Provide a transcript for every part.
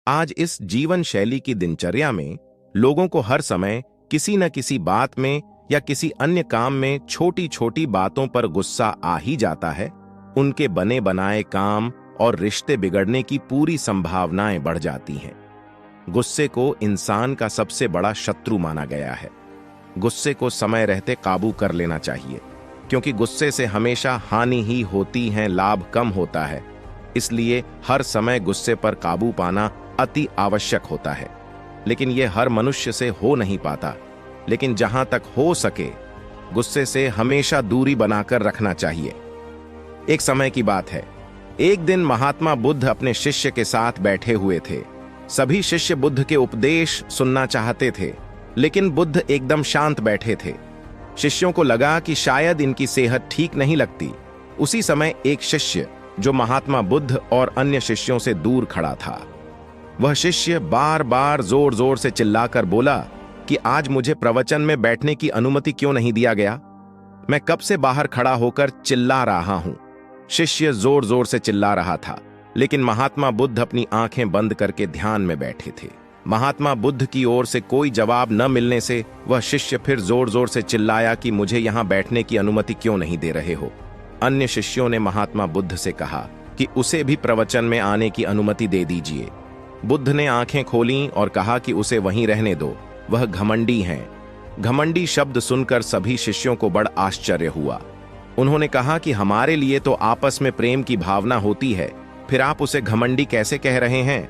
आज इस जीवन शैली की दिनचर्या में लोगों को हर समय किसी न किसी बात में या किसी अन्य काम में छोटी छोटी बातों पर गुस्सा आ ही जाता है। उनके बने बनाए काम और रिश्ते बिगड़ने की पूरी संभावनाएं बढ़ जाती हैं। गुस्से को इंसान का सबसे बड़ा शत्रु माना गया है। गुस्से को समय रहते काबू कर लेना चाहिए, क्योंकि गुस्से से हमेशा हानि ही होती है, लाभ कम होता है। इसलिए हर समय गुस्से पर काबू पाना अति आवश्यक होता है। लेकिन यह हर मनुष्य से हो नहीं पाता। लेकिन जहां तक हो सके गुस्से से हमेशा दूरी बनाकर रखना चाहिए। एक समय की बात है, एक दिन महात्मा बुद्ध अपने शिष्य के साथ बैठे हुए थे। सभी शिष्य बुद्ध के उपदेश सुनना चाहते थे, लेकिन बुद्ध एकदम शांत बैठे थे। शिष्यों को लगा कि शायद इनकी सेहत ठीक नहीं लगती। उसी समय एक शिष्य जो महात्मा बुद्ध और अन्य शिष्यों से दूर खड़ा था, वह शिष्य बार बार जोर जोर से चिल्लाकर बोला कि आज मुझे प्रवचन में बैठने की अनुमति क्यों नहीं दिया गया? मैं कब से बाहर खड़ा होकर चिल्ला रहा हूं। शिष्य जोर जोर से चिल्ला रहा था, लेकिन महात्मा बुद्ध अपनी आंखें बंद करके ध्यान में बैठे थे। महात्मा बुद्ध की ओर से कोई जवाब न मिलने से वह शिष्य फिर जोर जोर से चिल्लाया कि मुझे यहां बैठने की अनुमति क्यों नहीं दे रहे हो? अन्य शिष्यों ने महात्मा बुद्ध से कहा कि उसे भी प्रवचन में आने की अनुमति दे दीजिए। बुद्ध ने आंखें खोलीं और कहा कि उसे वहीं रहने दो, वह घमंडी हैं। घमंडी शब्द सुनकर सभी शिष्यों को बड़ा आश्चर्य हुआ। उन्होंने कहा कि हमारे लिए तो आपस में प्रेम की भावना होती है, फिर आप उसे घमंडी कैसे कह रहे हैं?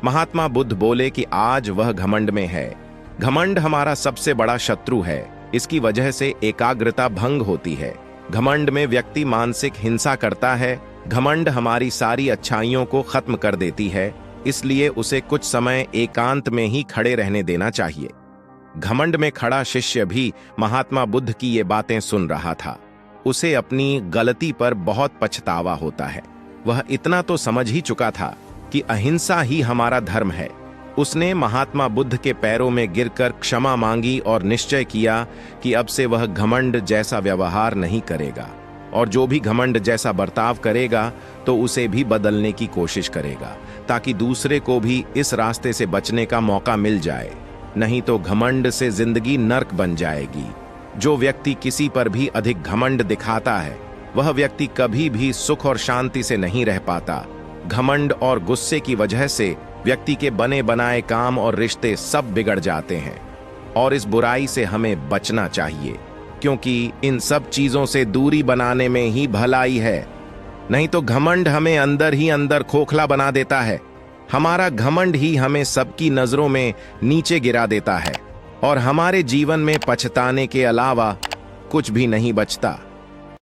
महात्मा बुद्ध बोले कि आज वह घमंड में है। घमंड हमारा सबसे बड़ा शत्रु है। इसकी वजह से एकाग्रता भंग होती है। घमंड में व्यक्ति मानसिक हिंसा करता है। घमंड हमारी सारी अच्छाइयों को खत्म कर देती है। इसलिए उसे कुछ समय एकांत में ही खड़े रहने देना चाहिए। घमंड में खड़ा शिष्य भी महात्मा बुद्ध की ये बातें सुन रहा था। उसे अपनी गलती पर बहुत पछतावा होता है। वह इतना तो समझ ही चुका था कि अहिंसा ही हमारा धर्म है। उसने महात्मा बुद्ध के पैरों में गिरकर क्षमा मांगी और निश्चय किया कि अब से वह घमंड जैसा व्यवहार नहीं करेगा, और जो भी घमंड जैसा बर्ताव करेगा तो उसे भी बदलने की कोशिश करेगा, ताकि दूसरे को भी इस रास्ते से बचने का मौका मिल जाए। नहीं तो घमंड से जिंदगी नर्क बन जाएगी। जो व्यक्ति किसी पर भी अधिक घमंड दिखाता है, वह व्यक्ति कभी भी सुख और शांति से नहीं रह पाता। घमंड और गुस्से की वजह से व्यक्ति के बने बनाए काम और रिश्ते सब बिगड़ जाते हैं, और इस बुराई से हमें बचना चाहिए, क्योंकि इन सब चीजों से दूरी बनाने में ही भलाई है। नहीं तो घमंड हमें अंदर ही अंदर खोखला बना देता है। हमारा घमंड ही हमें सबकी नजरों में नीचे गिरा देता है, और हमारे जीवन में पछताने के अलावा कुछ भी नहीं बचता।